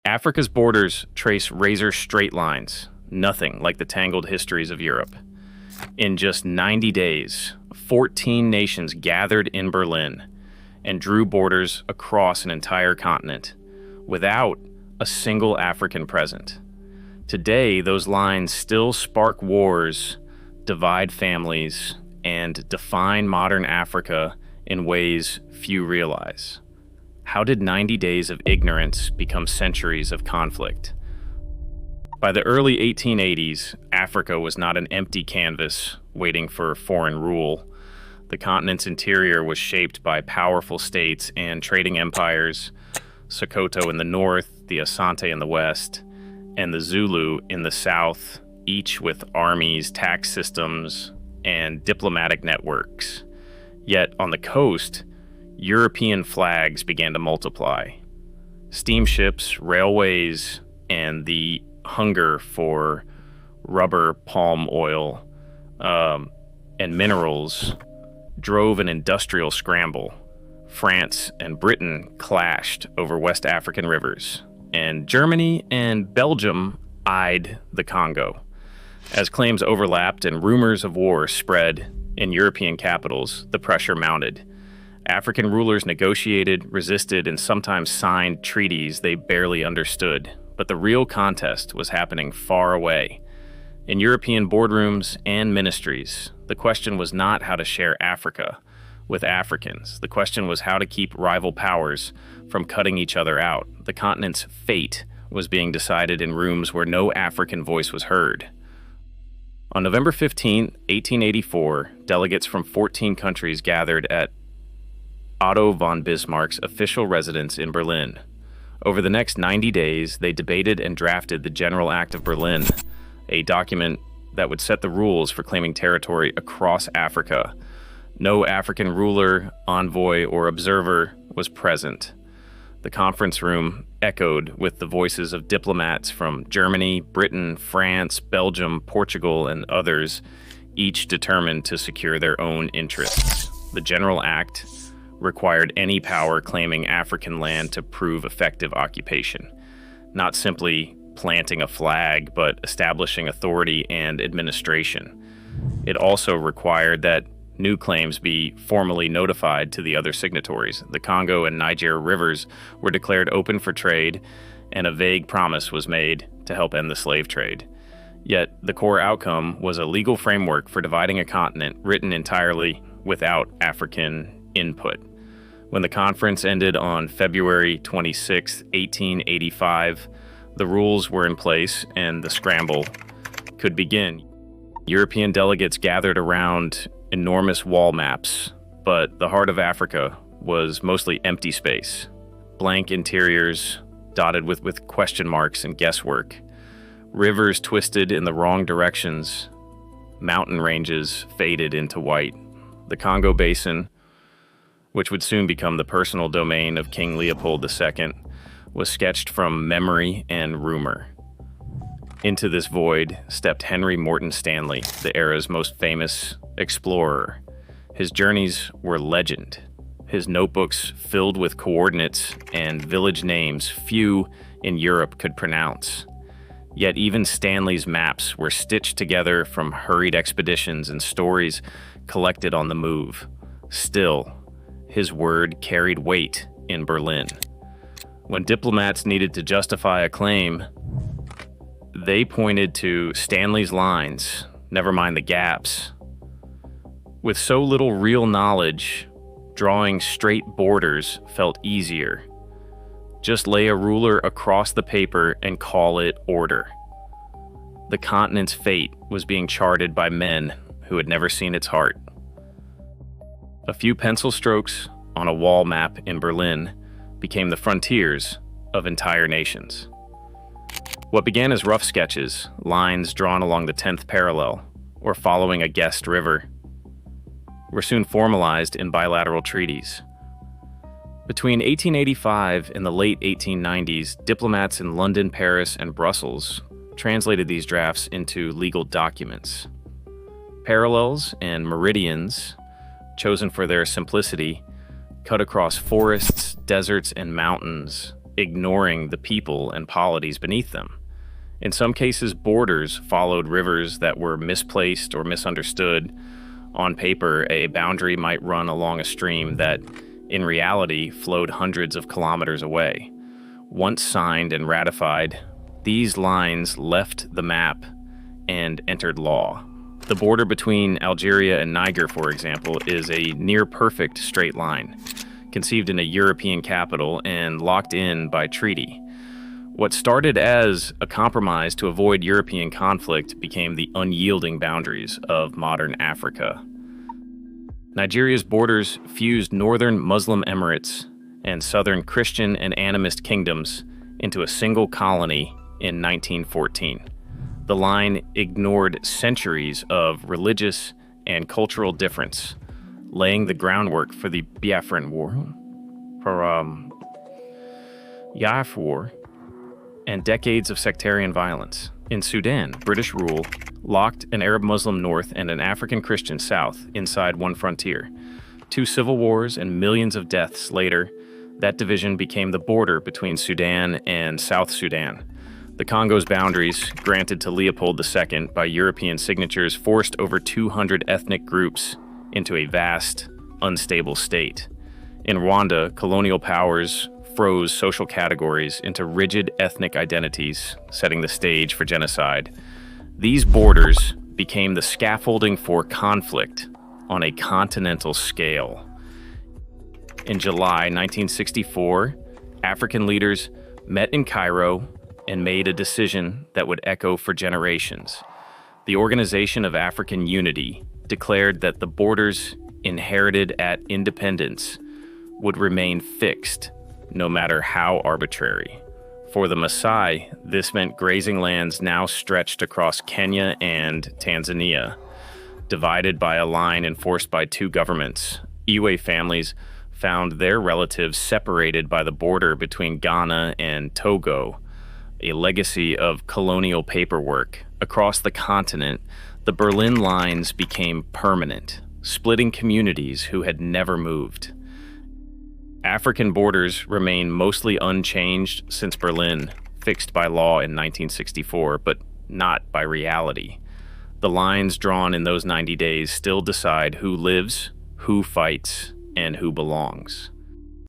Africa's borders trace razor-straight lines, nothing like the tangled histories of Europe. In just 90 days, 14 nations gathered in Berlin and drew borders across an entire continent, without a single African present. Today, those lines still spark wars, divide families, and define modern Africa in ways few realize. How did 90 days of ignorance become centuries of conflict? By the early 1880s, Africa was not an empty canvas waiting for foreign rule. The continent's interior was shaped by powerful states and trading empires, Sokoto in the north, the Asante in the west, and the Zulu in the south, each with armies, tax systems, and diplomatic networks. Yet on the coast, European flags began to multiply. Steamships, railways, and the hunger for rubber, palm oil, and minerals drove an industrial scramble. France and Britain clashed over West African rivers, and Germany and Belgium eyed the Congo. As claims overlapped and rumors of war spread in European capitals, the pressure mounted. African rulers negotiated, resisted, and sometimes signed treaties they barely understood. But the real contest was happening far away. In European boardrooms and ministries, the question was not how to share Africa with Africans. The question was how to keep rival powers from cutting each other out. The continent's fate was being decided in rooms where no African voice was heard. On November 15, 1884, delegates from 14 countries gathered at Otto von Bismarck's official residence in Berlin. Over the next 90 days, they debated and drafted the General Act of Berlin, a document that would set the rules for claiming territory across Africa. No African ruler, envoy, or observer was present. The conference room echoed with the voices of diplomats from Germany, Britain, France, Belgium, Portugal, and others, each determined to secure their own interests. The General Act required any power claiming African land to prove effective occupation, not simply planting a flag, but establishing authority and administration. It also required that new claims be formally notified to the other signatories. The Congo and Niger rivers were declared open for trade, and a vague promise was made to help end the slave trade. Yet, the core outcome was a legal framework for dividing a continent written entirely without African input. When the conference ended on February 26, 1885, the rules were in place and the scramble could begin. European delegates gathered around enormous wall maps, but the heart of Africa was mostly empty space, blank interiors dotted with question marks and guesswork, rivers twisted in the wrong directions, mountain ranges faded into white. The Congo Basin, which would soon become the personal domain of King Leopold II, was sketched from memory and rumor. Into this void stepped Henry Morton Stanley, the era's most famous explorer. His journeys were legend. His notebooks filled with coordinates and village names few in Europe could pronounce. Yet even Stanley's maps were stitched together from hurried expeditions and stories collected on the move. Still, his word carried weight in Berlin. When diplomats needed to justify a claim, they pointed to Stanley's lines, never mind the gaps. With so little real knowledge, drawing straight borders felt easier. Just lay a ruler across the paper and call it order. The continent's fate was being charted by men who had never seen its heart. A few pencil strokes on a wall map in Berlin became the frontiers of entire nations. What began as rough sketches, lines drawn along the 10th parallel, or following a guessed river, were soon formalized in bilateral treaties. Between 1885 and the late 1890s, diplomats in London, Paris, and Brussels translated these drafts into legal documents. Parallels and meridians, chosen for their simplicity, cut across forests, deserts, and mountains, ignoring the people and polities beneath them. In some cases, borders followed rivers that were misplaced or misunderstood. On paper, a boundary might run along a stream that, in reality, flowed hundreds of kilometers away. Once signed and ratified, these lines left the map and entered law. The border between Algeria and Niger, for example, is a near-perfect straight line, conceived in a European capital and locked in by treaty. What started as a compromise to avoid European conflict became the unyielding boundaries of modern Africa. Nigeria's borders fused northern Muslim emirates and southern Christian and animist kingdoms into a single colony in 1914. The line ignored centuries of religious and cultural difference, laying the groundwork for the Biafran War, and decades of sectarian violence. In Sudan, British rule locked an Arab Muslim north and an African Christian south inside one frontier. 2 civil wars and millions of deaths later, that division became the border between Sudan and South Sudan. The Congo's boundaries, granted to Leopold II by European signatures, forced over 200 ethnic groups into a vast, unstable state. In Rwanda, colonial powers froze social categories into rigid ethnic identities, setting the stage for genocide. These borders became the scaffolding for conflict on a continental scale. In July 1964, African leaders met in Cairo and made a decision that would echo for generations. The Organization of African Unity declared that the borders inherited at independence would remain fixed, no matter how arbitrary. For the Maasai, this meant grazing lands now stretched across Kenya and Tanzania, divided by a line enforced by 2 governments. Iwe families found their relatives separated by the border between Ghana and Togo, a legacy of colonial paperwork. Across the continent, the Berlin lines became permanent, splitting communities who had never moved. African borders remain mostly unchanged since Berlin, fixed by law in 1964, but not by reality. The lines drawn in those 90 days still decide who lives, who fights, and who belongs.